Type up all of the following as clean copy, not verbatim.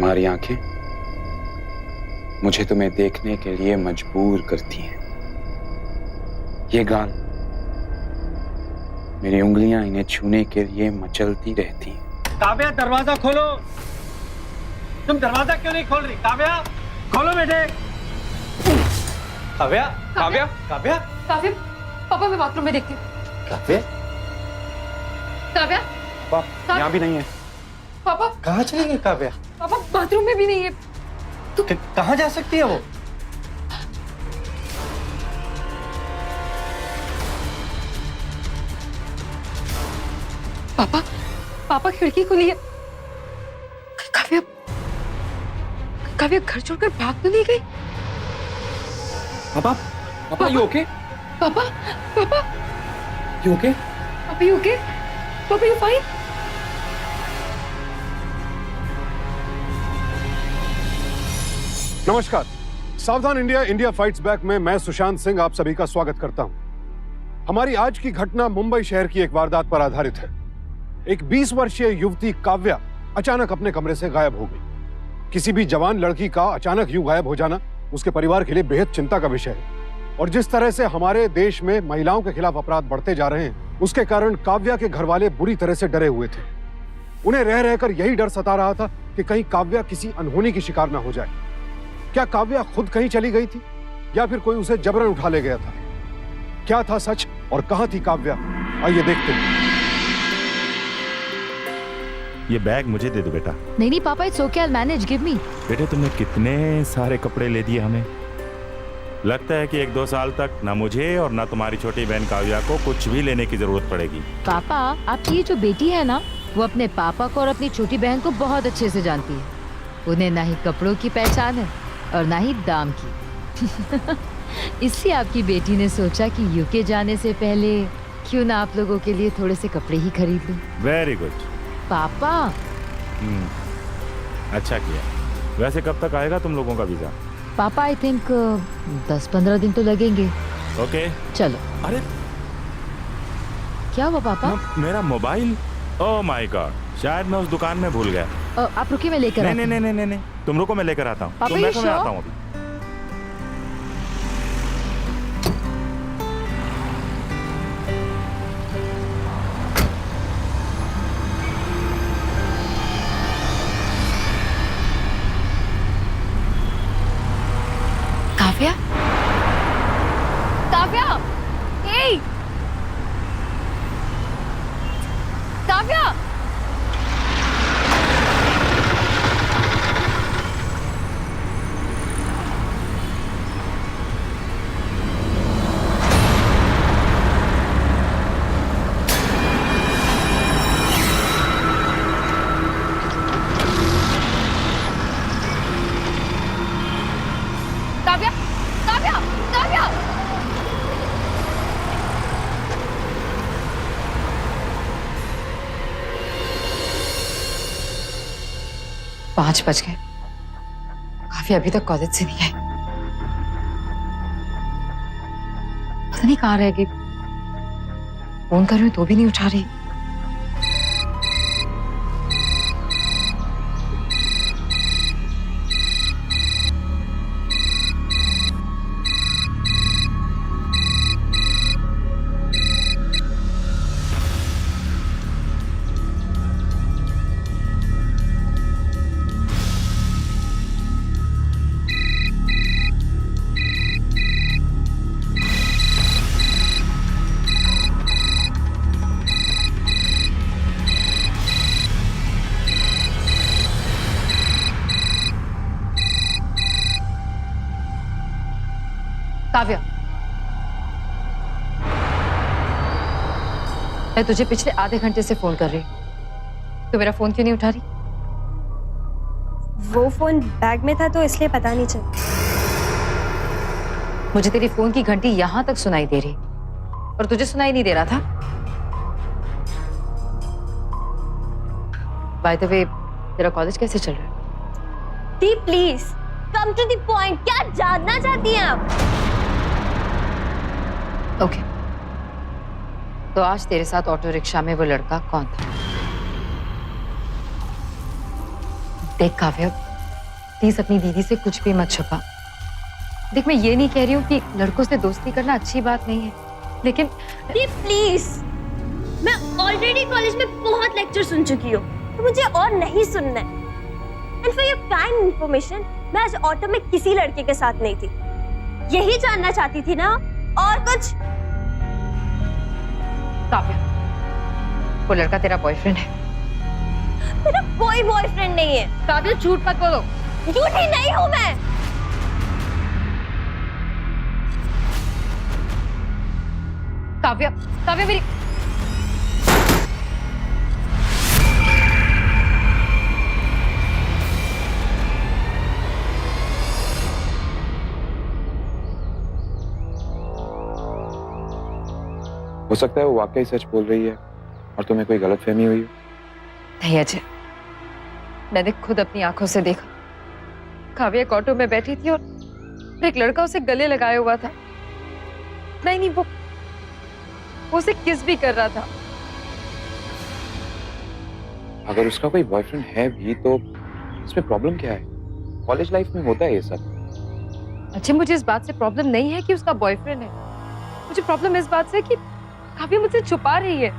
तुम्हारी आंखें मुझे तुम्हें देखने के लिए मजबूर करती हैं। ये गाल, मेरी उंगलियां इन्हें छूने के लिए मचलती रहती हैं। काव्या, दरवाजा खोलो। तुम दरवाजा क्यों नहीं खोल रही? काव्या, खोलो बेटे। काव्या, काव्या, काव्या, काव्या, पापा मैं बाथरूम में देखती हूँ। काव्या, काव्या, पापा यहाँ भी नहीं है। पापा कहाँ चली गई काव्या? पापा बाथरूम में भी नहीं है। कहाँ जा सकती है वो? पापा, पापा खिड़की खुली है। काव्या, काव्या घर छोड़कर भाग तो नहीं गई? पापा, पापा यू ओके? पापा, पापा, यू ओके? पापा यू ओके? पापा यू फाइन? नमस्कार, सावधान इंडिया इंडिया फाइट्स बैक में मैं सुशांत सिंह आप सभी का स्वागत करता हूं। हमारी आज की घटना मुंबई शहर की एक वारदात पर आधारित है। एक 20 वर्षीय युवती काव्या अचानक अपने कमरे से गायब हो गई। किसी भी जवान लड़की का अचानक यूं गायब हो जाना उसके परिवार के लिए बेहद चिंता का विषय है। और जिस तरह से हमारे देश में महिलाओं के खिलाफ अपराध बढ़ते जा रहे हैं, उसके कारण काव्या के घर वाले बुरी तरह से डरे हुए थे। उन्हें रह रहकर यही डर सता रहा था कि कहीं काव्या किसी अनहोनी की शिकार न हो जाए। क्या काव्या खुद कहीं चली गई थी या फिर कोई उसे जबरन उठा ले गया था? क्या था सच और कहां थी काव्या? आइए देखते हैं। ये बैग मुझे दे दो बेटा। नहीं नहीं पापा, it's okay, I will manage, give me. बेटे तुमने कितने सारे कपड़े ले दिए हमें। लगता है कि 1-2 साल तक ना मुझे और ना तुम्हारी छोटी बहन काव्या को कुछ भी लेने की जरूरत पड़ेगी। पापा, आपकी ये जो बेटी है ना, वो अपने पापा को और अपनी छोटी बहन को बहुत अच्छे से जानती है। उन्हें ना ही कपड़ों की पहचान है और ना ही दाम की। इसलिए आपकी बेटी ने सोचा कि यूके जाने से पहले क्यों ना आप लोगों के लिए थोड़े से कपड़े ही खरीद लूं। वेरी गुड पापा। अच्छा किया। वैसे कब तक आएगा तुम लोगों का वीजा? पापा आई थिंक 10-15 दिन तो लगेंगे। ओके चलो। अरे क्या हुआ पापा? मेरा मोबाइल, ओह माय गॉड, शायद मैं उस दुकान में भूल गया। आप रुकिए, मैं लेकर नहीं नहीं नहीं नहीं नहीं, तुम रुको, मैं लेकर आता हूँ। पापा, तुम ये बैठो, मैं sure? आता हूँ अभी। काव्या, काव्या, हे, काव्या। काव्या, काव्या, काव्या। 5 बज गए। काव्या अभी तक कॉलेज से नहीं आई। पता नहीं कहाँ रह गई। फोन कर रही हूँ तो भी नहीं उठा रही। काव्या, मैं तुझे पिछले आधे घंटे से फोन कर रही हूँ। तो मेरा फोन क्यों नहीं उठा रही? वो फोन बैग में था तो इसलिए पता नहीं चला। मुझे तेरी फोन की घंटी यहां तक सुनाई दे रही और तुझे सुनाई नहीं दे रहा था। बाय द वे, तेरा कॉलेज कैसे चल रहा है? दी please come to the point. क्या जानना चाहती हैं आप? ओके, तो आज तेरे साथ ऑटो रिक्शा में वो लड़का कौन था? देख काव्या, प्लीज अपनी दीदी से कुछ भी मत छुपा। देख, मैं ये नहीं कह रही हूँ कि लड़कों से दोस्ती करना अच्छी बात नहीं है, लेकिन प्लीज, मैं ऑलरेडी कॉलेज में बहुत लेक्चर सुन चुकी हूँ, तो मुझे और नहीं सुनना है। And for your kind information, मैं आज ऑटो में किसी लड़के के साथ नहीं थी। यही जानना चाहती थी ना, और कुछ? काव्या, वो लड़का तेरा बॉयफ्रेंड है? मेरा कोई बॉयफ्रेंड नहीं है। काव्या, झूठ मत बोलो। झूठी नहीं हूँ मैं। काव्या, काव्या मेरी हो सकता है वो वाकई सच बोल रही है और तुम्हें कोई गलतफहमी हुई हो। नहीं अजय, मैंने खुद अपनी आंखों से देखा। काव्या एक ऑटो में बैठी थी और एक लड़का उसे गले लगाए हुआ था। नहीं, वो उसे किस भी कर रहा था। अगर उसका कोई बॉयफ्रेंड है भी तो इसमें प्रॉब्लम क्या है? कॉलेज लाइफ में होता है ये सब। अच्छा, मुझे इस बात से प्रॉब्लम नहीं है कि उसका बॉयफ्रेंड है। मुझे प्रॉब्लम इस बात से कि काव्या मुझसे छुपा रही है।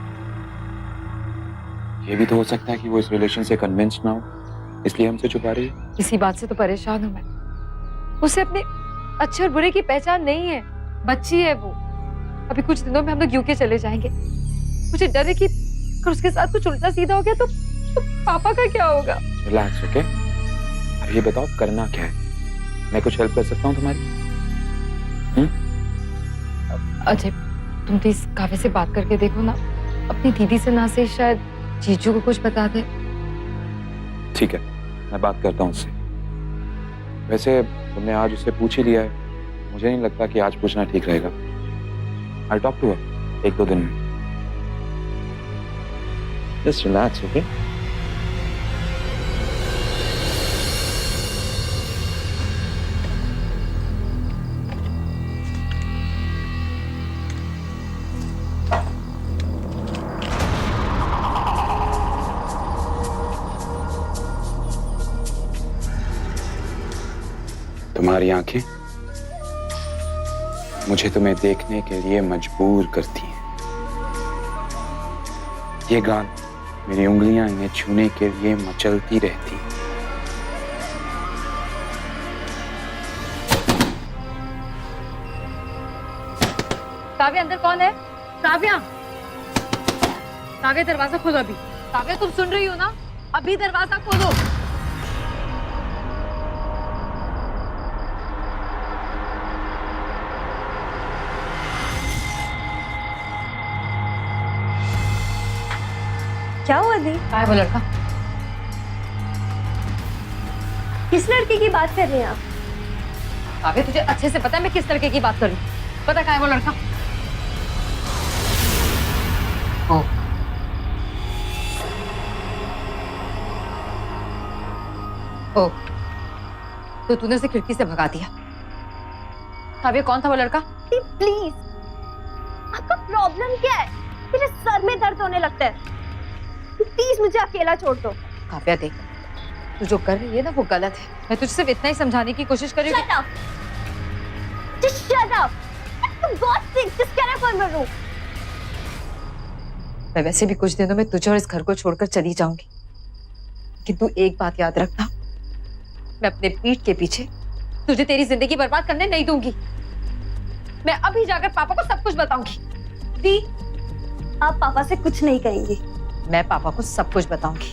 ये भी तो हो सकता है कि वो इस रिलेशन से कन्विंस्ड ना हो, इसलिए हमसे छुपा रही है। इसी बात से तो परेशान हूं मैं। उसे अपने अच्छे और बुरे की पहचान नहीं है। बच्ची है वो। अभी कुछ दिनों में हम लोग यूके चले जाएंगे। मुझे डर है कि अगर उसके साथ कुछ उल्टा सीधा हो गया तो पापा का क्या होगा? Relax, okay? अब ये बताओ करना क्या है? मैं कुछ हेल्प कर सकता हूँ तुम्हारी? अजय, तुम प्लीज काव्या से बात करके देखो ना। अपनी दीदी से ना से शायद जीजू को कुछ बता दे। ठीक है, मैं बात करता हूँ उससे। वैसे तुमने आज उससे पूछ ही लिया है, मुझे नहीं लगता कि आज पूछना ठीक रहेगा। I'll talk to her 1-2 दिन में। Just relax, okay? तुम्हारी आंखें मुझे तुम्हें देखने के लिए मजबूर करती हैं। ये गाल, मेरी उंगलियां इन्हें छूने के लिए मचलती रहती हैं। काव्या, अंदर कौन है? काव्या, काव्या दरवाजा खोलो अभी। काव्या, तुम सुन रही हो ना? अभी दरवाजा खोलो। क्या हुआ दी? कहाँ है वो लड़का? किस लड़के की बात कर रहे हैं आप? काव्या, तुझे अच्छे से पता है मैं किस लड़के की बात कर रही हूँ। पता कहाँ है वो लड़का? ओ, तो तूने उसे खिड़की से भगा दिया। काव्या, कौन था वो लड़का? प्लीज, आपका प्रॉब्लम क्या है? मेरे सर में दर्द होने लगता है। प्लीज मुझे अकेला छोड़ दो। काव्या, देख, तू जो कर रही है ना वो गलत है। मैं तुझे सिर्फ इतना ही समझाने की कोशिश कर रही हूँ। Shut up! Just shut up! For God's sake, just get up on my room. मैं वैसे भी कुछ दिनों में तुझे और इस घर को छोड़कर चली जाऊंगी, किंतु एक बात याद रखना, मैं अपने पीठ के पीछे तुझे तेरी जिंदगी बर्बाद करने नहीं दूंगी। मैं अभी जाकर पापा को सब कुछ बताऊंगी। दी, आप पापा से कुछ नहीं कहेंगी। मैं पापा को सब कुछ बताऊंगी,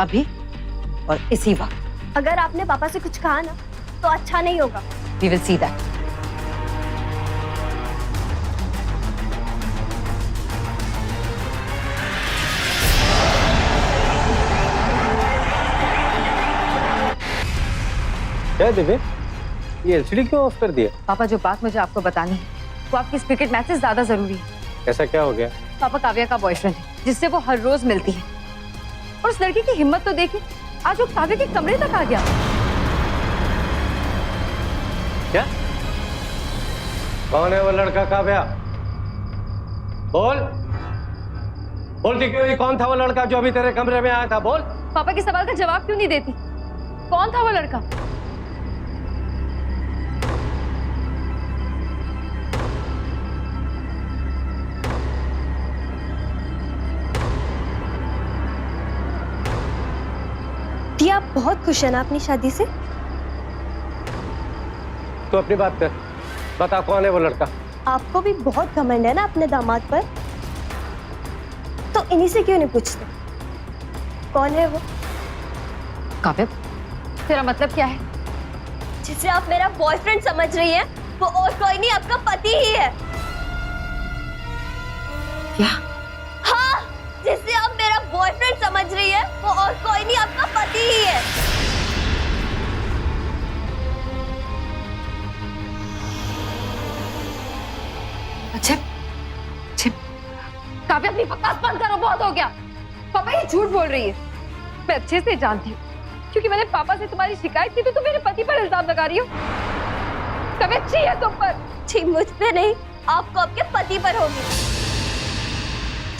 अभी और इसी वक्त। अगर आपने पापा से कुछ कहा ना तो अच्छा नहीं होगा। We will see that. क्या दिव्य, ये एलसीडी क्यों ऑफ कर दिया? पापा, जो बात मुझे आपको बतानी है वो आपकी इस क्रिकेट मैच से ज्यादा जरूरी है। ऐसा क्या हो गया? पापा, काव्या का बॉयफ्रेंड है जिससे वो हर रोज मिलती है, और उस लड़की की हिम्मत तो देखिए, आज वो काव्या के कमरे तक आ गया। क्या? कौन है वो लड़का? काव्या, बोल बोल, क्यों? कौन था वो लड़का जो अभी तेरे कमरे में आया था? बोल। पापा के सवाल का जवाब क्यों नहीं देती? कौन था वो लड़का? टी, आप बहुत खुश है ना अपनी शादी से? तो अपनी बात कर, बता कौन है वो लड़का? आपको भी बहुत घमंड है ना अपने दामाद पर, तो इन्हीं से क्यों नहीं पूछते कौन है वो? काव्या, तेरा मतलब क्या है? जिसे आप मेरा बॉयफ्रेंड समझ रही हैं, वो और कोई नहीं, आपका पति ही है। क्या? हाँ, जिसे आप मेरा बॉयफ्रेंड समझ रही है, वो और कोई नहीं, आपका पति ही है। अच्छा, काव्या अपनी बकवास बंद करो, बहुत हो गया। पापा ये झूठ बोल रही है। मैं अच्छे से जानती हूँ, क्योंकि मैंने पापा से तुम्हारी शिकायत की तो तुम मेरे पति पर इल्जाम लगा रही हो। काव्या अच्छी है तुम पर। जी, मुझ पे नहीं, आपको आपके पति पर होगी,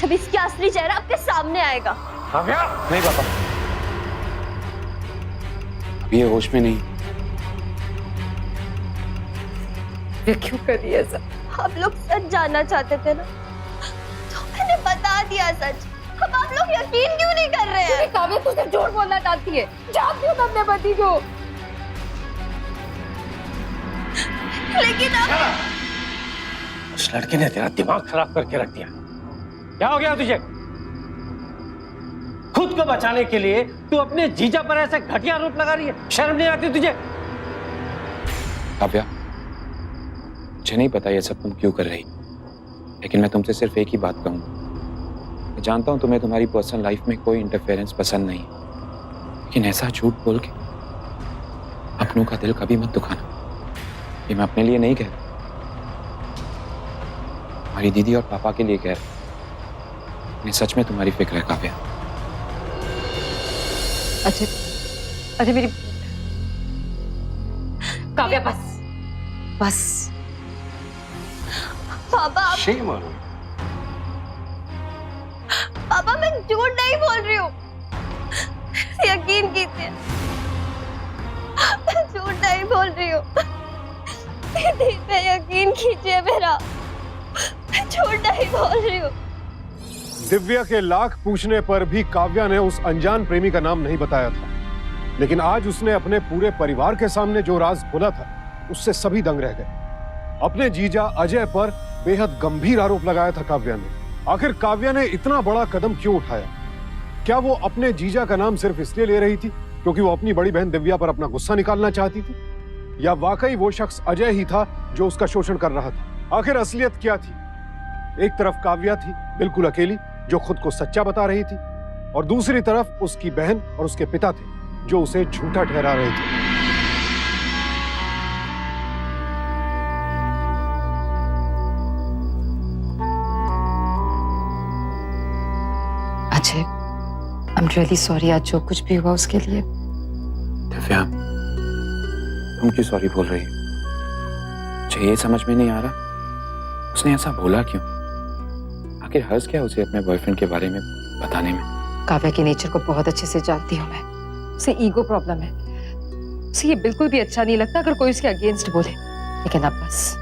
जब इसका असली चेहरा आपके सामने आएगा। काव्या, नहीं पापा, अभी ये होश में नहीं। ये क्यों कर रही है ऐसा? आप लोग सच जानना चाहते थे ना, तो मैंने बता दिया सच। अब आप लोग यकीन क्यों नहीं कर रहे हैं? काव्या तू सिर्फ झूठ बोलना चाहती है। जानती हूँ मैं अपने पति को, लेकिन अब उस लड़के ने तेरा दिमाग खराब करके रख दिया। क्या हो गया तुझे? खुद को बचाने के लिए तू अपने जीजा पर ऐसे घटिया आरोप लगा रही है, शर्म नहीं आती तुझे? काव्या, मुझे नहीं पता ये सब तुम क्यों कर रही, लेकिन मैं तुमसे सिर्फ एक ही बात कहूंगा। मैं जानता हूं तुम्हें तुम्हारी पर्सनल लाइफ में कोई इंटरफेरेंस पसंद नहीं, लेकिन ऐसा झूठ बोल के अपनों का दिल कभी मत दुखाना। ये मैं अपने लिए नहीं कह रहा, हमारी दीदी और पापा के लिए कह रहा। मैं सच में तुम्हारी फिक्र है काव्या। अजय मेरी काव्या, बस पापा, शेम ऑन यू। पापा मैं झूठ नहीं बोल रही हूँ, यकीन कीजिए, मैं झूठ नहीं बोल रही हूँ। दीदी पे यकीन कीजिए मेरा, मैं झूठ नहीं बोल रही हूँ। दिव्या के लाख पूछने पर भी काव्या ने उस अनजान प्रेमी का नाम नहीं बताया था, लेकिन आज उसने अपने पूरे परिवार के सामने जो राज खोला था, उससे सभी दंग रह गए। अपने जीजा अजय पर बेहद गंभीर आरोप लगाया था काव्या ने। आखिर काव्या ने इतना बड़ा कदम क्यों उठाया? क्या वो अपने जीजा का नाम सिर्फ इसलिए ले रही थी क्योंकि वो अपनी बड़ी बहन दिव्या पर अपना गुस्सा निकालना चाहती थी, या वाकई वो शख्स अजय ही था जो उसका शोषण कर रहा था? आखिर असलियत क्या थी? एक तरफ काव्या थी बिल्कुल अकेली, जो खुद को सच्चा बता रही थी, और दूसरी तरफ उसकी बहन और उसके पिता थे जो उसे झूठा ठहरा रहे थे। Ajay, I am really sorry आज जो कुछ भी हुआ उसके लिए। दिव्या, तुम क्यों सॉरी बोल रही हो? मुझे ये समझ में नहीं आ रहा, उसने ऐसा बोला क्यों? आखिर हर्ज क्या उसे अपने बॉयफ्रेंड के बारे में बताने में? काव्या के नेचर को बहुत अच्छे से जानती हूँ मैं। उसे ईगो प्रॉब्लम है, उसे ये बिल्कुल भी अच्छा नहीं लगता अगर कोई उसके अगेंस्ट बोले। लेकिन अब बस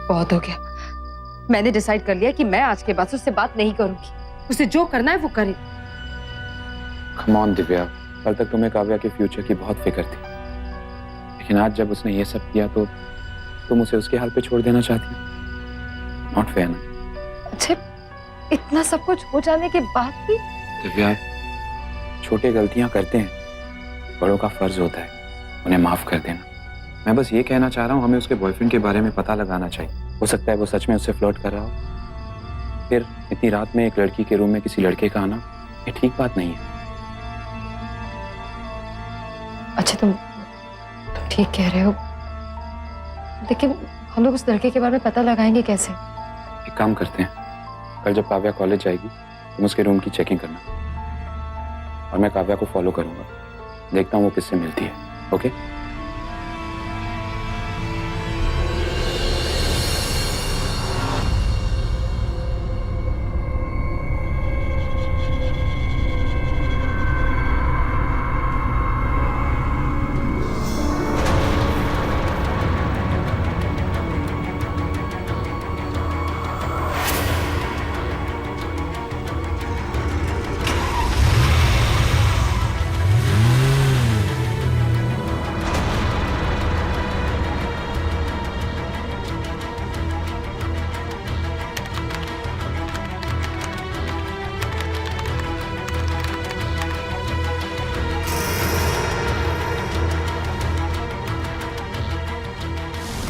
बहुत हो गया। मैंने डिसाइड कर लिया कि मैं आज के बाद उससे बात नहीं करूंगी। उसे जो करना है वो करे। कम ऑन दिव्या, कल तक तुम्हें काव्या के फ्यूचर की बहुत फिक्र थी, लेकिन आज जब उसने ये सब किया तो तुम उसे उसके हाल पे छोड़ देना चाहती हो? नॉट फेयर ना। अच्छा, इतना सब कुछ हो जाने के बाद भी? दिव्या, छोटे गलतियां करते हैं, बड़ों का फर्ज होता है उन्हें माफ कर देना। मैं बस ये कहना चाह रहा हूँ, हमें उसके बॉयफ्रेंड के बारे में पता लगाना चाहिए। हो सकता है वो सच में उससे फ्लर्ट कर रहा हो। फिर इतनी रात में एक लड़की के रूम में किसी लड़के का आना, ये ठीक बात नहीं है। अच्छा, तुम ठीक कह रहे हो, लेकिन हम लोग उस लड़के के बारे में पता लगाएंगे कैसे? एक काम करते हैं, कल जब काव्या कॉलेज जाएगी तुम उसके रूम की चेकिंग करना, और मैं काव्या को फॉलो करूंगा, देखता हूँ वो किससे मिलती है। ओके?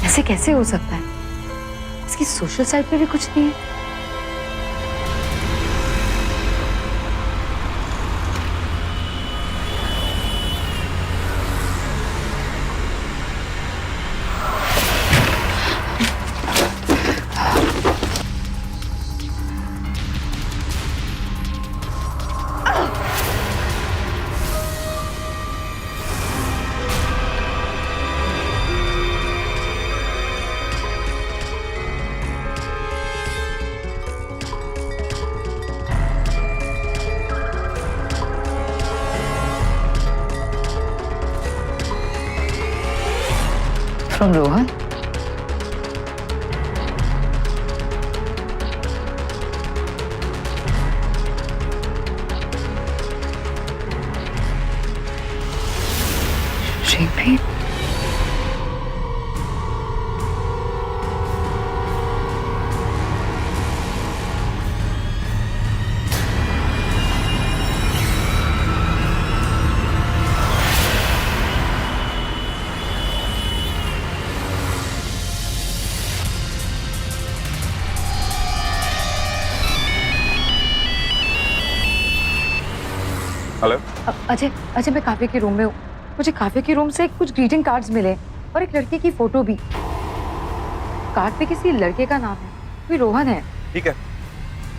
ऐसे कैसे हो सकता है? इसकी सोशल साइड पे भी कुछ नहीं है। From Rohan? Repeat. Hello. Ajay Ajay, मैं काव्य के रूम में हूँ। मुझे काव्य के रूम से कुछ ग्रीटिंग कार्ड्स मिले और एक लड़के की फोटो भी। कार्ड पे किसी लड़के का नाम है, कोई रोहन है। ठीक है,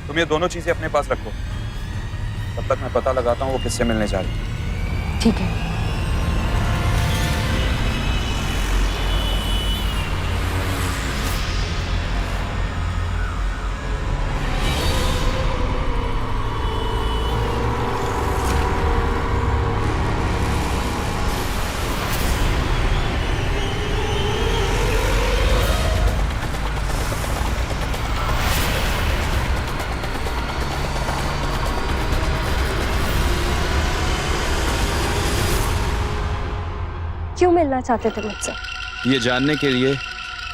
तुम ये दोनों चीजें अपने पास रखो, तब तक मैं पता लगाता हूँ वो किससे मिलने जा रही है। ठीक है। क्यों मिलना चाहते थे मुझसे? ये जानने के लिए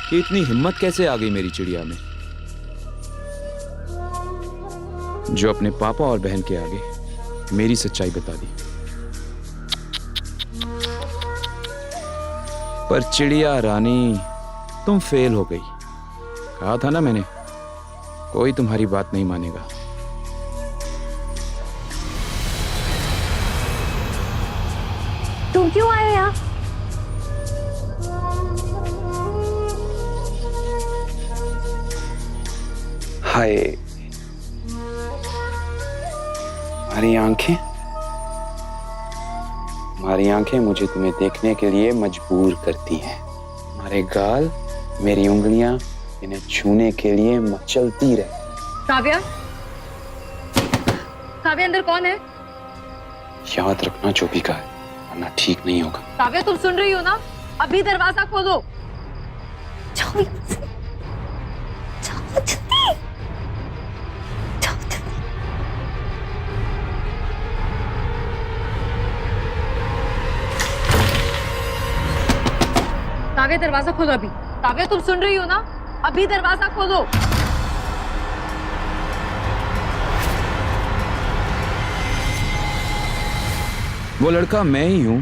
कि इतनी हिम्मत कैसे आ गई मेरी चिड़िया में, जो अपने पापा और बहन के आगे मेरी सच्चाई बता दी। पर चिड़िया रानी, तुम फेल हो गई। कहा था ना मैंने, कोई तुम्हारी बात नहीं मानेगा। तुम क्यों आए यहाँ? हाय, हमारी आंखें मुझे तुम्हें देखने के लिए मजबूर करती हैं। हमारे गाल, मेरी उंगलियां इन्हें छूने के लिए मचलती रहे। काव्या, काव्या अंदर कौन है? याद रखना जो भी कहा है, वरना ठीक नहीं होगा। काव्या, तुम सुन रही हो ना? अभी दरवाजा खोलो। जाओ यहाँ से। जाओ जल्दी। जाओ जल्दी। काव्या, दरवाजा खोलो अभी। काव्या, तुम सुन रही हो ना? अभी दरवाजा खोलो। वो लड़का मैं ही हूं।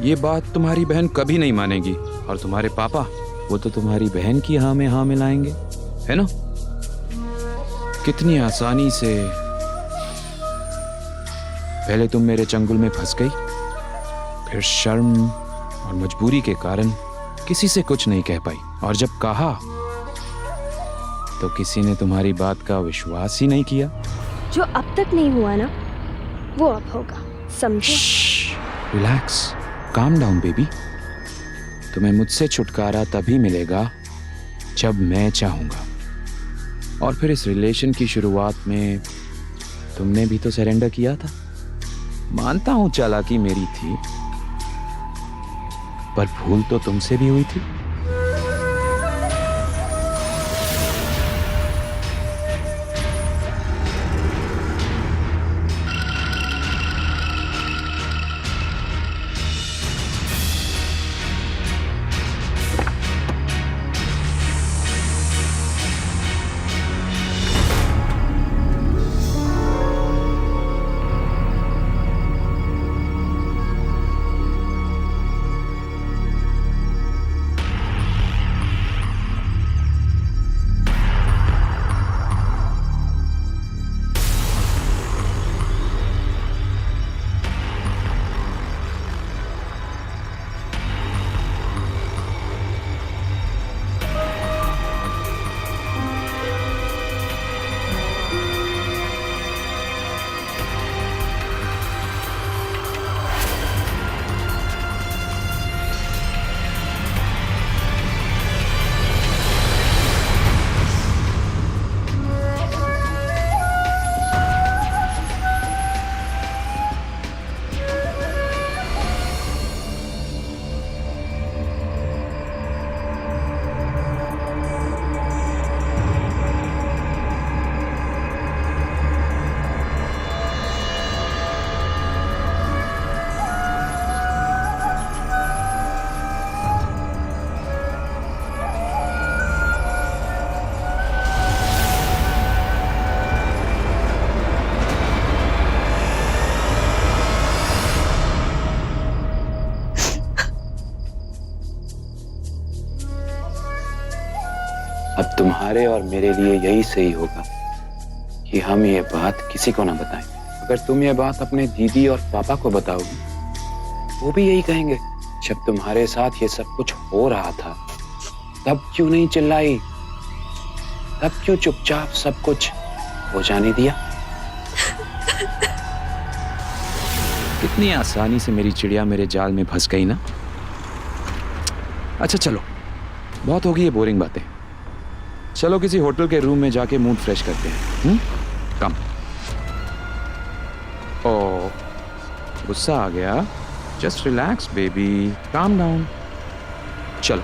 ये बात तुम्हारी बहन कभी नहीं मानेगी, और तुम्हारे पापा, वो तो तुम्हारी बहन की हाँ में हाँ मिलाएंगे, है ना? कितनी आसानी से पहले तुम मेरे चंगुल में फंस गई, फिर शर्म और मजबूरी के कारण किसी से कुछ नहीं कह पाई, और जब कहा तो किसी ने तुम्हारी बात का विश्वास ही नहीं किया। जो अब तक नहीं हुआ ना, वो अब होगा, समझे? Relax, calm down baby. तुम्हें मुझसे छुटकारा तभी मिलेगा जब मैं चाहूंगा, और फिर इस रिलेशन की शुरुआत में तुमने भी तो सरेंडर किया था। मानता हूं चालाकी मेरी थी, पर भूल तो तुमसे भी हुई थी। अब तुम्हारे और मेरे लिए यही सही होगा कि हम ये बात किसी को ना बताएं। अगर तुम ये बात अपने दीदी और पापा को बताओगी, वो भी यही कहेंगे, जब तुम्हारे साथ ये सब कुछ हो रहा था तब क्यों नहीं चिल्लाई, तब क्यों चुपचाप सब कुछ हो जाने दिया। कितनी आसानी से मेरी चिड़िया मेरे जाल में फंस गई ना। अच्छा चलो, बहुत होगी ये बोरिंग बातें। चलो किसी होटल के रूम में जाके मूड फ्रेश करते हैं। कम। ओ, गुस्सा आ गया? Just relax baby, calm down. चलो।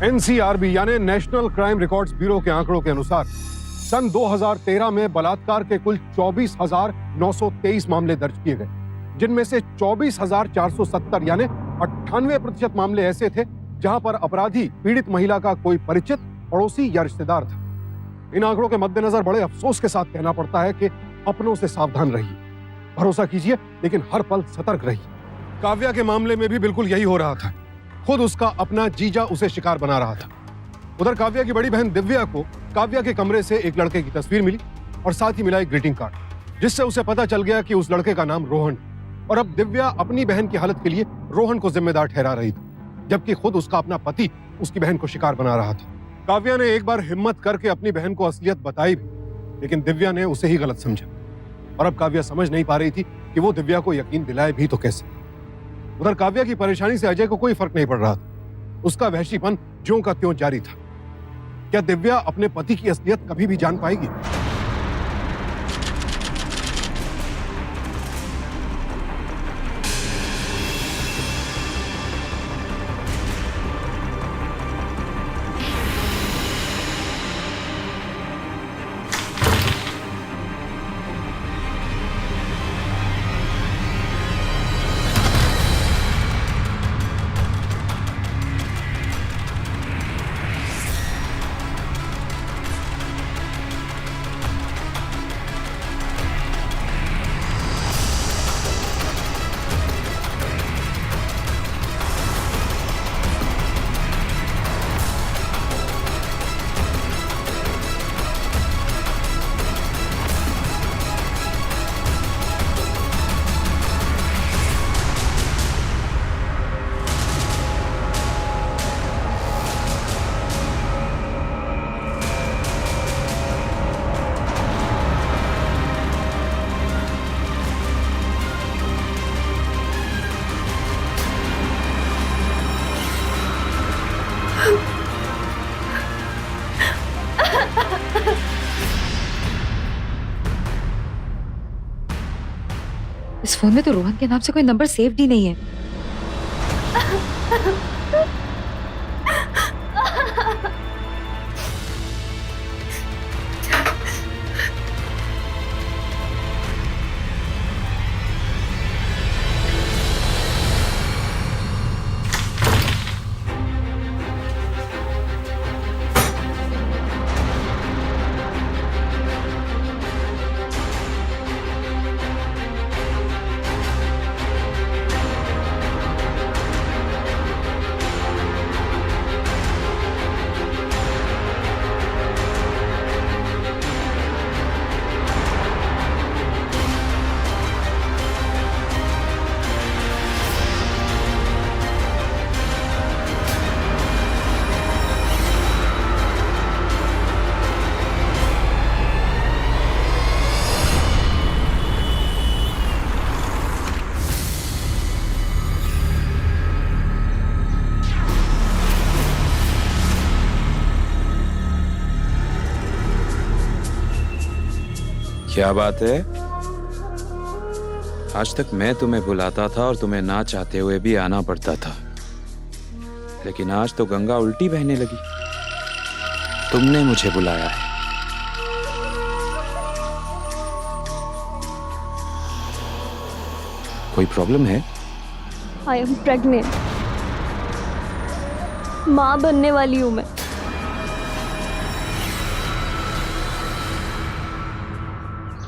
एनसीआरबी यानी नेशनल क्राइम रिकॉर्ड्स ब्यूरो के आंकड़ों के अनुसार सन 2013 में बलात्कार के कुल 24,923 मामले दर्ज किए गए, जिनमें से 24,470 यानी 98% मामले ऐसे थे जहां पर अपराधी पीड़ित महिला का कोई परिचित, पड़ोसी या रिश्तेदार था। इन आंकड़ों के मद्देनजर बड़े अफसोस के साथ कहना पड़ता है कि अपनों से सावधान रहिए, भरोसा कीजिए, लेकिन हर पल सतर्क रहिए। काव्या के मामले में भी बिल्कुल यही हो रहा था। खुद उसका अपना जीजा उसे शिकार बना रहा था। उधर काव्या की बड़ी बहन दिव्या को काव्या के कमरे से एक लड़के की तस्वीर मिली और साथ ही मिला एक ग्रीटिंग कार्ड, जिससे उसे पता चल गया कि उस लड़के का नाम रोहन, और अब दिव्या अपनी बहन की हालत के लिए रोहन को जिम्मेदार ठहरा रही थी, जबकि खुद उसका अपना पति उसकी बहन को शिकार बना रहा था। काव्या ने एक बार हिम्मत करके अपनी बहन को असलियत बताई भी, लेकिन दिव्या ने उसे ही गलत समझा, और अब काव्या समझ नहीं पा रही थी कि वो दिव्या को यकीन दिलाए भी तो कैसे। उधर काव्या की परेशानी से अजय को कोई फर्क नहीं पड़ रहा था। उसका वहशीपन ज्यों का त्यों जारी था। क्या दिव्या अपने पति की असलियत कभी भी जान पाएगी? इस फोन में तो रोहन के नाम से कोई नंबर सेव्ड ही नहीं है। क्या बात है? आज तक मैं तुम्हें बुलाता था और तुम्हें ना चाहते हुए भी आना पड़ता था, लेकिन आज तो गंगा उल्टी बहने लगी। तुमने मुझे बुलाया है। कोई प्रॉब्लम है? आई एम प्रेग्नेंट, माँ बनने वाली हूँ मैं।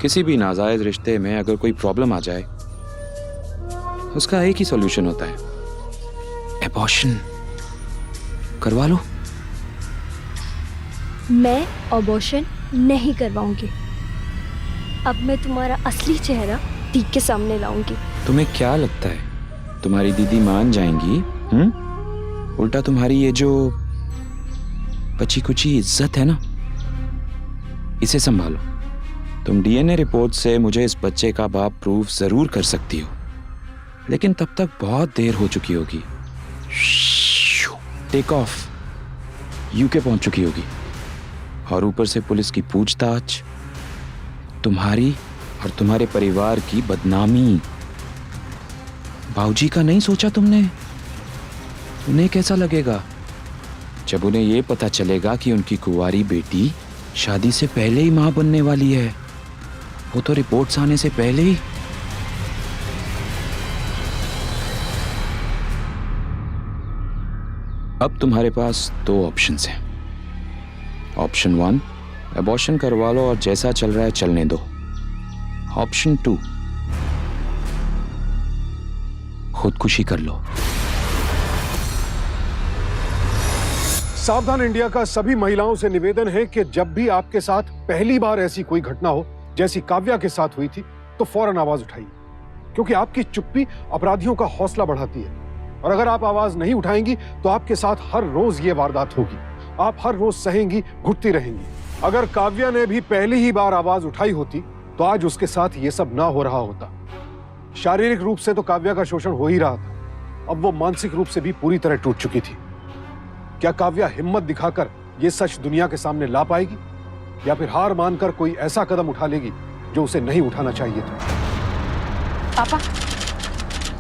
किसी भी नाजायज रिश्ते में अगर कोई प्रॉब्लम आ जाए, उसका एक ही सॉल्यूशन होता है, एबॉर्शन। करवा लो। मैं अबॉर्शन नहीं करवाऊंगी। अब मैं तुम्हारा असली चेहरा दीक के सामने लाऊंगी। तुम्हें क्या लगता है तुम्हारी दीदी मान जाएंगी? उल्टा तुम्हारी ये जो बची कुची इज्जत है ना, इसे संभालो। तुम डीएनए रिपोर्ट से मुझे इस बच्चे का बाप प्रूफ जरूर कर सकती हो, लेकिन तब तक बहुत देर हो चुकी होगी। टेक ऑफ यूके पहुंच चुकी होगी, और ऊपर से पुलिस की पूछताछ, तुम्हारी और तुम्हारे परिवार की बदनामी। बाबूजी का नहीं सोचा तुमने? उन्हें कैसा लगेगा जब उन्हें यह पता चलेगा कि उनकी कुंवारी बेटी शादी से पहले ही मां बनने वाली है? वो तो रिपोर्ट्स आने से पहले ही। अब तुम्हारे पास 2 ऑप्शंस हैं। ऑप्शन 1, अबॉर्शन करवा लो और जैसा चल रहा है चलने दो। ऑप्शन 2, खुदकुशी कर लो। सावधान इंडिया का सभी महिलाओं से निवेदन है कि जब भी आपके साथ पहली बार ऐसी कोई घटना हो जैसी काव्या के साथ हुई थी, तो फौरन आवाज उठाइए, क्योंकि आपकी चुप्पी अपराधियों का हौसला बढ़ाती है। और अगर आप आवाज नहीं उठाएंगी तो आपके साथ हर रोज ये वारदात होगी। आप हर रोज सहेंगी, घुटती रहेंगी। अगर काव्या ने भी पहली ही बार आवाज उठाई होती तो आज उसके साथ ये सब ना हो रहा होता। शारीरिक रूप से तो काव्या का शोषण हो ही रहा था, अब वो मानसिक रूप से भी पूरी तरह टूट चुकी थी। क्या काव्या हिम्मत दिखाकर ये सच दुनिया के सामने ला पाएगी, या फिर हार मानकर कोई ऐसा कदम उठा लेगी जो उसे नहीं उठाना चाहिए था? पापा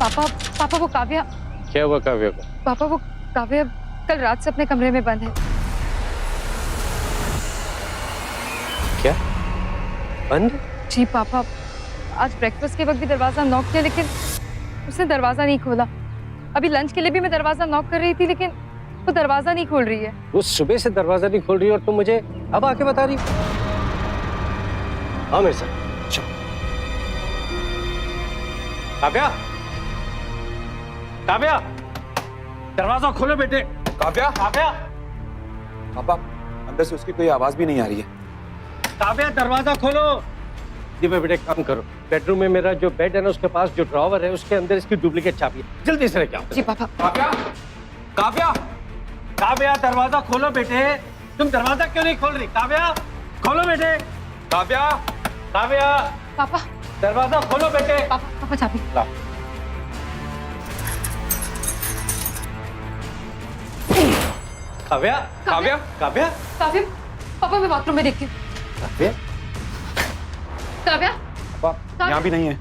पापा पापा, वो काव्या। क्या हुआ काव्या को? पापा, वो काव्या कल रात से अपने कमरे में बंद है। क्या बंद? जी पापा, आज ब्रेकफास्ट के वक्त भी दरवाजा नॉक किया, लेकिन उसने दरवाजा नहीं खोला। अभी लंच के लिए भी मैं दरवाजा नॉक कर रही थी, लेकिन वो दरवाजा नहीं खोल रही है। वो सुबह से दरवाजा नहीं खोल रही और तुम मुझे अब आके बता रही हो? हाँ मेरे साथ चलो। काव्या, काव्या, दरवाजा खोलो बेटे। काव्या, काव्या, पापा, अंदर से उसकी कोई आवाज भी नहीं आ रही है। काव्या, दरवाजा खोलो। जी मैं बेटे काम करो, बेडरूम में मेरा जो बेड है ना, उसके पास जो ड्रॉवर है उसके अंदर इसकी डुप्लीकेट चाबी है। जल्दी से लेके आओ। जी पापा। काव्या, काव्या, काव्या, दरवाजा खोलो बेटे। तुम दरवाजा क्यों नहीं खोल रही? काव्या, खोलो बेटे। काव्या, काव्या, पापा दरवाजा खोलो बेटे। पापा पापा चाबी। लाओ। काव्या, काव्या, काव्या, काव्या, पापा मैं बाथरूम में देखती हूँ। काव्या, काव्या, पापा यहाँ भी नहीं है।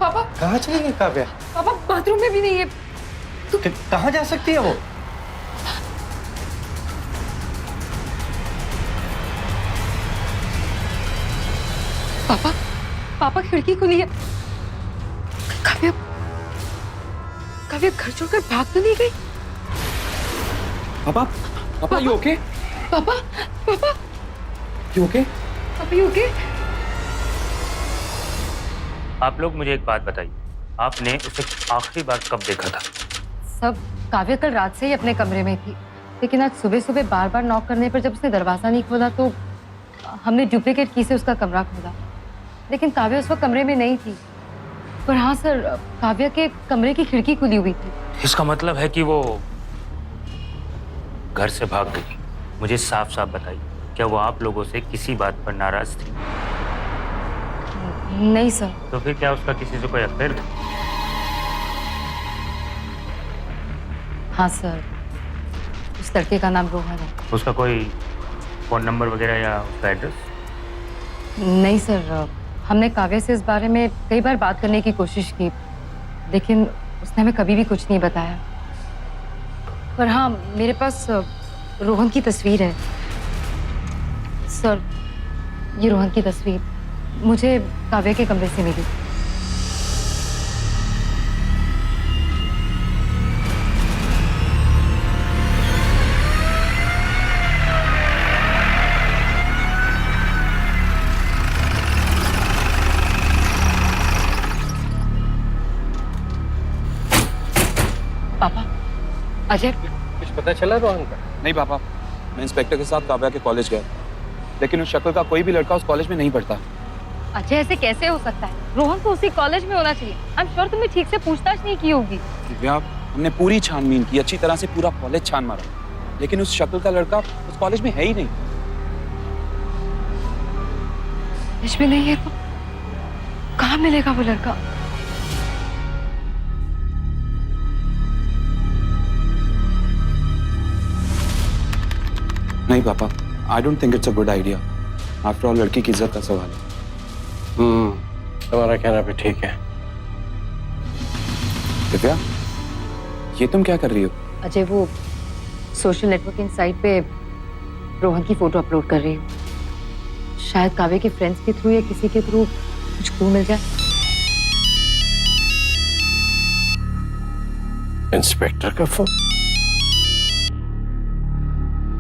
पापा कहाँ चली गई काव्या? पापा बाथरूम में भी नहीं है। कहाँ जा सकती है वो? पापा पापा खिड़की खुली है। काव्या, काव्या घर छोड़कर भाग तो नहीं गई? पापा, पापा यू ओके? पापा पापा यू ओके? पापा यू ओके? आप लोग मुझे एक बात बताइए, आपने उसे आखिरी बार कब देखा था? सब काव्या कल रात से ही अपने कमरे में थी, लेकिन आज सुबह सुबह बार बार नॉक करने पर जब उसने दरवाजा नहीं खोला तो हमने डुप्लीकेट की से उसका कमरा खोला, लेकिन काव्या उस वक्त कमरे में नहीं थी। पर हाँ सर, काव्या के कमरे की खिड़की खुली हुई थी। इसका मतलब है कि वो घर से भाग गई। मुझे साफ साफ बताइए, क्या वो आप लोगों से किसी बात पर नाराज थी? नहीं सर। तो फिर क्या उसका किसी से कोई अफेयर था? हाँ सर, उस लड़के का नाम रोहन है। उसका कोई फोन नंबर वगैरह या उसका एड्रेस? नहीं सर, हमने काव्या से इस बारे में कई बार बात करने की कोशिश की, लेकिन उसने हमें कभी भी कुछ नहीं बताया। पर हाँ, मेरे पास रोहन की तस्वीर है सर। ये रोहन की तस्वीर मुझे काव्या के कमरे से मिली। पापा, अजय कुछ पता चला रोहन का? नहीं पापा, मैं इंस्पेक्टर के साथ काव्या के कॉलेज गया, लेकिन उस शक्ल का कोई भी लड़का उस कॉलेज में नहीं पढ़ता। अजय ऐसे कैसे हो सकता है? रोहन तो उसी कॉलेज में होना चाहिए। आई एम श्योर तुमने ठीक से पूछताछ नहीं की होगी। दिव्या, हमने पूरी छानबीन की, अच्छी तरह से पूरा कॉलेज छान मारा, लेकिन उस शक्ल का लड़का उस कॉलेज में है ही नहीं। कॉलेज में नहीं है तो कहाँ मिलेगा वो लड़का? नहीं पापा, I don't think it's a good idea. After all लड़की की इज्जत का सवाल है। तुम्हारा कहना भी ठीक है। दिव्या, ये तुम क्या कर रही हो? अजय वो सोशल नेटवर्किंग साइट पे रोहन की फोटो अपलोड कर रही हूँ। शायद काव्या के फ्रेंड्स के थ्रू या किसी के थ्रू कुछ क्लू मिल जाए। इंस्पेक्टर का फोन?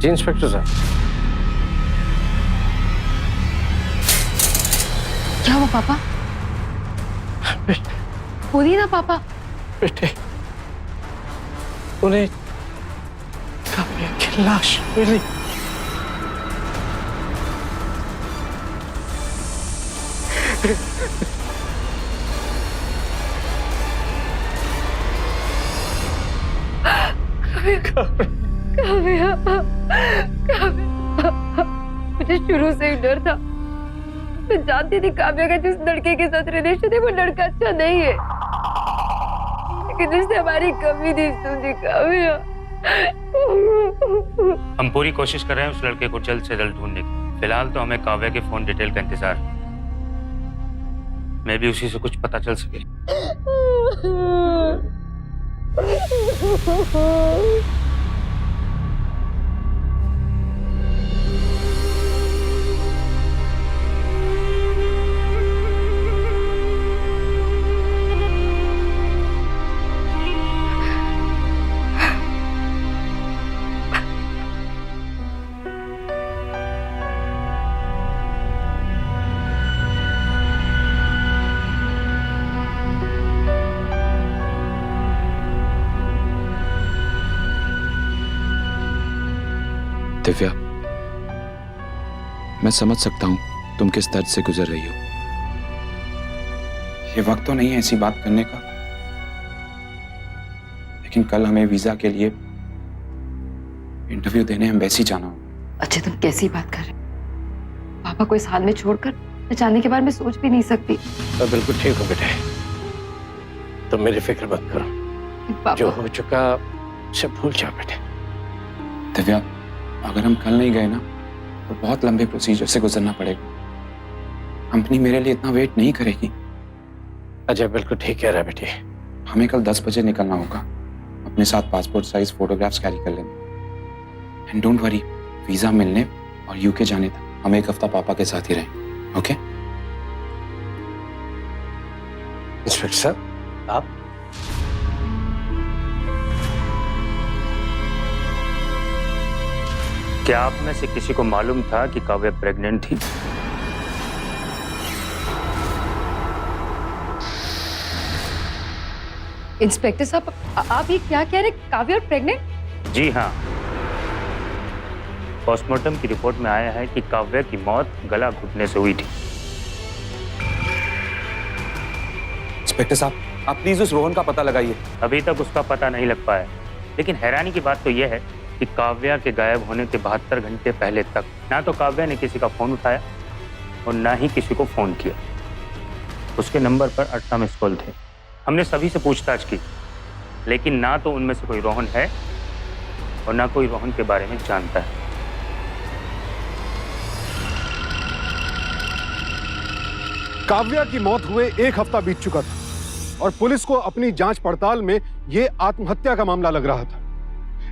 जी इंस्पेक्टर साहब। क्या हुआ पापा? बोलिए ना पापा। बेटे, उन्हें काव्या की लाश मिली। काव्या, मुझे शुरू से ही डर था। मैं जानती थी काव्या का जिस लड़के के साथ रिलेशन है वो लड़का अच्छा नहीं है, लेकिन उसने हमारी कमी नहीं समझी। काव्या, हम पूरी कोशिश कर रहे हैं उस लड़के को जल्द से जल्द ढूंढने की। फिलहाल तो हमें काव्या के फोन डिटेल का इंतजार है। मैं भी उसी से कुछ पता चल सके। दिव्या, मैं समझ सकता हूं तुम किस दर्द से गुजर रही हो। ये वक्त तो नहीं है ऐसी बात करने का, लेकिन कल हमें वीजा के लिए इंटरव्यू देने एम्बेसी जाना होगा। अच्छा तुम कैसी बात कर रहे हो? पापा को इस हाल में छोड़कर मैं जाने के बारे में सोच भी नहीं सकती। तो बिल्कुल ठीक हो बेटे, तुम मेरी फिक्र मत करो। पापा, जो हो चुका उसे भूल जाओ बेटे। दिव्या, अगर हम कल नहीं गए ना तो बहुत लंबे प्रोसीजर से गुजरना पड़ेगा। कंपनी मेरे लिए इतना वेट नहीं करेगी। अजय बिल्कुल ठीक कह रहा है बेटे। हमें कल 10 बजे निकलना होगा। अपने साथ पासपोर्ट साइज फोटोग्राफ्स कैरी कर लेना। एंड डोंट वरी, वीजा मिलने और यूके जाने तक हम एक हफ्ता पापा के साथ ही रहें। ओके? इंस्पेक्टर साहब, आप? क्या आप में से किसी को मालूम था कि काव्या प्रेग्नेंट थी? इंस्पेक्टर साहब, आप ये क्या कह रहे? काव्या प्रेग्नेंट? जी हाँ, पोस्टमार्टम की रिपोर्ट में आया है कि काव्या की मौत गला घुटने से हुई थी। इंस्पेक्टर साहब, आप प्लीज उस रोहन का पता लगाइए। अभी तक उसका पता नहीं लग पाया, लेकिन हैरानी की बात तो यह है कि काव्या के गायब होने के 72 घंटे पहले तक ना तो काव्या ने किसी का फोन उठाया और ना ही किसी को फोन किया। उसके नंबर पर 18 मिस कॉल थे। हमने सभी से पूछताछ की, लेकिन ना तो उनमें से कोई रोहन है और ना कोई रोहन के बारे में जानता है। काव्या की मौत हुए 1 हफ्ता बीत चुका था और पुलिस को अपनी जांच पड़ताल में यह आत्महत्या का मामला लग रहा था।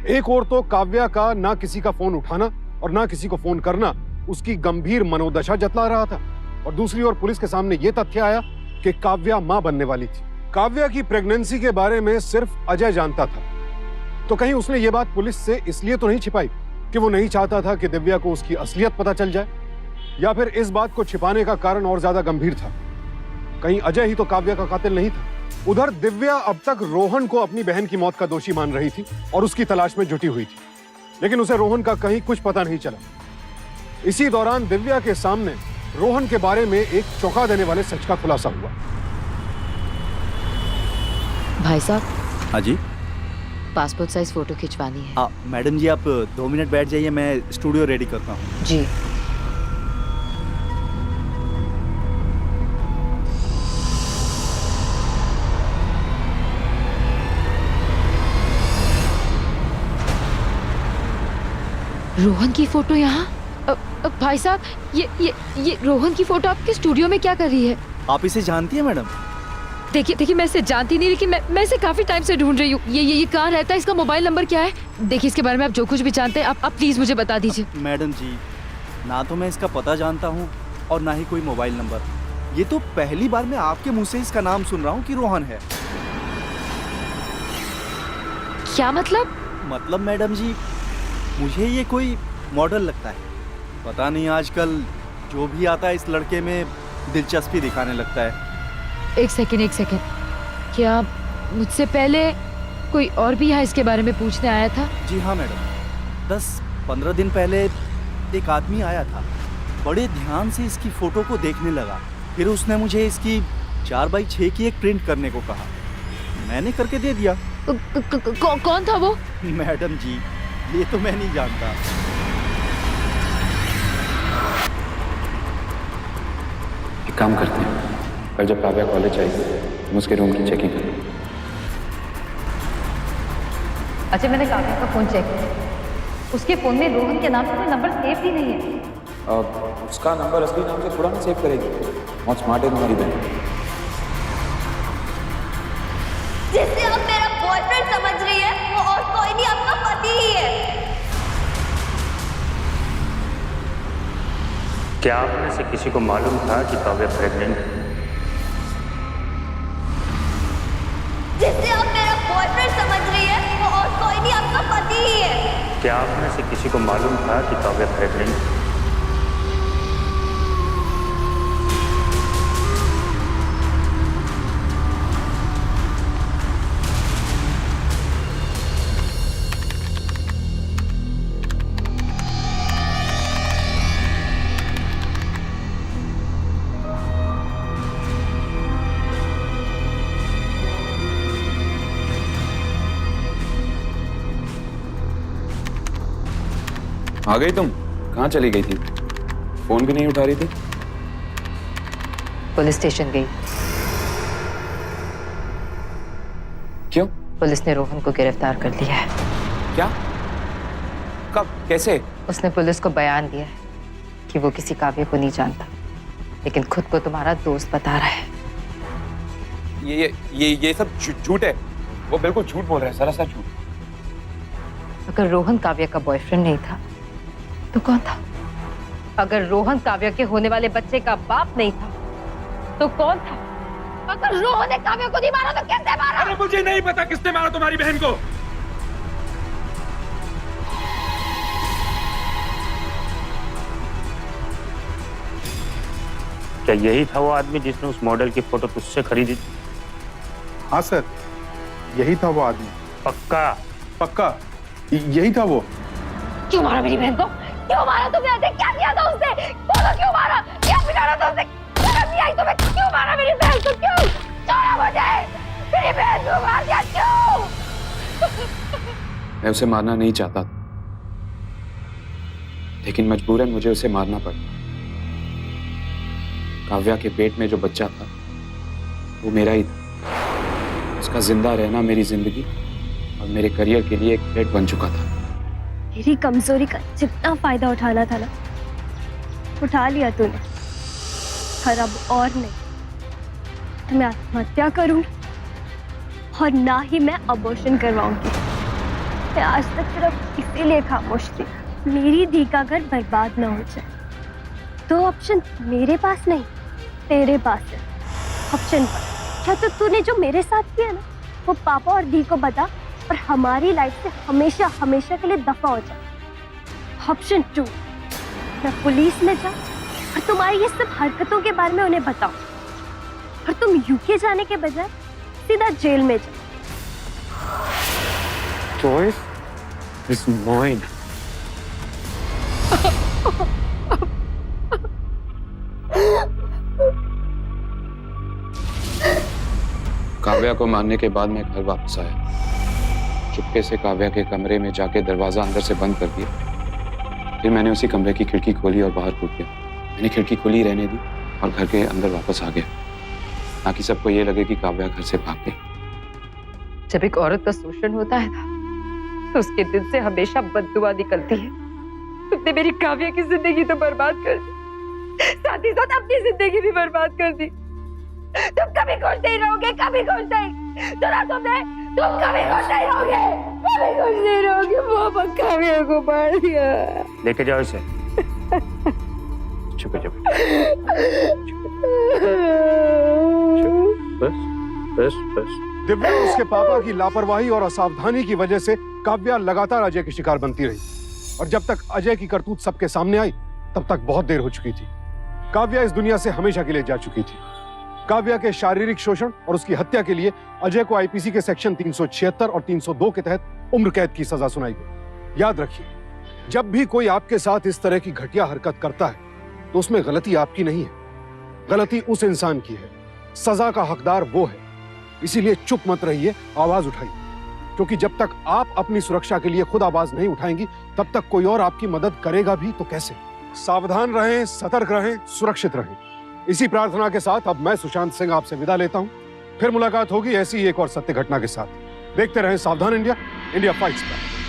एक ओर तो काव्या का ना किसी का फोन उठाना और ना किसी को फोन करना उसकी गंभीर मनोदशा जतला रहा था, और दूसरी ओर पुलिस के सामने यह तथ्य आया कि काव्या मां बनने वाली थी। काव्या की प्रेगनेंसी के बारे में सिर्फ अजय जानता था, तो कहीं उसने ये बात पुलिस से इसलिए तो नहीं छिपाई कि वो नहीं चाहता था कि दिव्या को उसकी असलियत पता चल जाए, या फिर इस बात को छिपाने का कारण और ज्यादा गंभीर था? कहीं अजय ही तो काव्या का कातिल नहीं था? उधर दिव्या अब तक रोहन को अपनी बहन की मौत का दोषी मान रही थी और उसकी तलाश में जुटी हुई थी, लेकिन उसे रोहन का कहीं कुछ पता नहीं चला। इसी दौरान दिव्या के सामने रोहन के बारे में एक चौंका देने वाले सच का खुलासा हुआ। भाई साहब, हाँ जी। पासपोर्ट साइज फोटो खिंचवानी है। मैडम जी आप 2 मिनट बैठ जाइए, मैं स्टूडियो रेडी करता हूँ। जी। रोहन की फोटो यहाँ? भाई साहब, ये रोहन की फोटो आपके स्टूडियो में क्या कर रही है? आप इसे जानती है मैडम? देखिए मैं इसे जानती नहीं, लेकिन मैं इसे काफी टाइम से ढूंढ रही हूँ। ये कहाँ रहता है? इसका मोबाइल नंबर क्या है? देखिए, इसके बारे में आप जो कुछ भी जानते हैं आप प्लीज मुझे बता दीजिए। मैडम जी, ना तो मैं इसका पता जानता हूँ और ना ही कोई मोबाइल नंबर। ये तो पहली बार मैं आपके मुंह से इसका नाम सुन रहा हूँ कि रोहन है। क्या मतलब? मतलब मैडम जी, मुझे ये कोई मॉडल लगता है। पता नहीं आजकल जो भी आता है इस लड़के में दिलचस्पी दिखाने लगता है। एक सेकंड, क्या मुझसे पहले कोई और भी यहाँ इसके बारे में पूछने आया था? जी हाँ मैडम, 10-15 दिन पहले एक आदमी आया था, बड़े ध्यान से इसकी फोटो को देखने लगा। फिर उसने मुझे इसकी 4x6 की एक प्रिंट करने को कहा। मैंने करके दे दिया। कौन था वो? मैडम जी, ये तो मैं नहीं जानता। एक काम करते हैं, कल जब काव्या कॉलेज आएगी हम उसके रूम की चेकिंग करें। अच्छा, मैंने काव्या का फोन चेक किया, उसके फोन में रोहन के नाम से कोई नंबर सेव ही नहीं है। उसका नंबर असली नाम से थोड़ा ना सेव करेगी, बहुत स्मार्ट है तुम्हारी बहन। जिसे आप मेरा बॉयफ्रेंड समझ रही है वो और कोई नहीं, आपका पति ही है। क्या आप में से किसी को मालूम था कि काव्या प्रेग्नेंट है? जिसे आप मेरा बॉयफ्रेंड समझ रही है वो और कोई नहीं, आपका पति ही है। क्या आप में से किसी को मालूम था कि काव्या प्रेग्नेंट है? आ गई तुम? कहाँ चली गई थी? फोन भी नहीं उठा रही थी। पुलिस स्टेशन गई। क्यों? पुलिस ने रोहन को गिरफ्तार कर लिया है। क्या? कब? कैसे? उसने पुलिस को बयान दिया है कि वो किसी काव्य को नहीं जानता, लेकिन खुद को तुम्हारा दोस्त बता रहा है। ये सब झूठ है। वो बिल्कुल झूठ बोल रहा है, सरासर झूठ। अगर रोहन काव्या का बॉयफ्रेंड नहीं था तो कौन था? अगर रोहन काव्या के होने वाले बच्चे का बाप नहीं था तो कौन था? अगर रोहन ने काव्या को नहीं मारा तो कैसे मारा? अरे मुझे नहीं पता किसने मारा तुम्हारी बहन को। क्या यही था वो आदमी जिसने उस मॉडल की फोटो तुझसे खरीदी थी? हाँ सर, यही था वो आदमी। पक्का? पक्का यही था वो। क्यों मारा मेरी बहन को? क्यों मारा तुमने? ऐसे क्या किया था उसने? बोलो क्यों मारा? क्या बिगाड़ा था उसने? शर्म नहीं आई तुम्हें? क्यों मारा मेरी बहन को? क्यों? छोड़ा मुझे! मेरी बहन को मार दिया क्यों? मैं उसे मारना नहीं चाहता था, लेकिन मजबूरन मुझे उसे मारना पड़ा। काव्या के पेट में जो बच्चा था वो मेरा ही था। उसका जिंदा रहना मेरी जिंदगी और मेरे करियर के लिए एक थ्रेट बन चुका था। मेरी कमजोरी का जितना फायदा उठाना था ना, उठा लिया तूने। और अब और नहीं तो मैं आत्महत्या करूंगी और ना ही मैं अबॉर्शन करवाऊंगी। मैं आज तक सिर्फ इसीलिए खामोश थी, मेरी धी का घर बर्बाद ना हो जाए। दो ऑप्शन मेरे पास नहीं, तेरे पास है। ऑप्शन 1, क्या तो तूने जो मेरे साथ किया ना वो पापा और धी को बता और हमारी लाइफ से हमेशा हमेशा के लिए दफा हो जाए। ऑप्शन 2, मैं पुलिस में जाऊं और तुम्हारी ये सब हरकतों के बारे में उन्हें बताऊं और तुम यूके जाने के बजाय सीधा जेल में जा। choice is mine. काव्या को मारने के बाद मैं घर वापस आया। चुपके से काव्या के कमरे में जाके दरवाजा अंदर से बंद कर दिया। फिर मैंने उसी कमरे की खिड़की खोली और बाहर कूद गया। मैंने खिड़की खुली रहने दी और घर के अंदर वापस आ गया, ताकि सबको ये लगे कि काव्या घर से भाग गई। जब एक औरत का शोषण होता है ना, तो उसके दिल से हमेशा बददुआ निकलती है। तुमने मेरी काव्या की जिंदगी तो बर्बाद कर दी, साथ ही साथ अपनी जिंदगी भी बर्बाद कर दी। तुम कभी खुश नहीं रहोगे, कभी खुश नहीं। सुना तुमने? तुम कभी खुश नहीं रहोगे, कभी खुश नहीं रहोगे। वो काव्या को मार दिया। लेके जाओ इसे। चुप चुप बस बस बस। दिव्या और उसके पापा की लापरवाही और असावधानी की वजह से काव्या लगातार अजय की शिकार बनती रही, और जब तक अजय की करतूत सबके सामने आई तब तक बहुत देर हो चुकी थी। काव्या इस दुनिया से हमेशा के लिए जा चुकी थी। काव्या के शारीरिक शोषण और उसकी हत्या के लिए अजय को आईपीसी के सेक्शन 376 और 302 के तहत उम्र कैद की सजा सुनाई गई। याद रखिए, जब भी कोई आपके साथ इस तरह की घटिया हरकत करता है तो उसमें गलती आपकी नहीं है, गलती उस इंसान की है। सजा का हकदार वो है। इसीलिए चुप मत रहिए, आवाज उठाइए, क्योंकि जब तक आप अपनी सुरक्षा के लिए खुद आवाज नहीं उठाएंगी तब तक कोई और आपकी मदद करेगा भी तो कैसे। सावधान रहें, सतर्क रहें, सुरक्षित रहें। इसी प्रार्थना के साथ अब मैं सुशांत सिंह आपसे विदा लेता हूं। फिर मुलाकात होगी ऐसी एक और सत्य घटना के साथ। देखते रहें सावधान इंडिया, इंडिया फाइट्स बैक।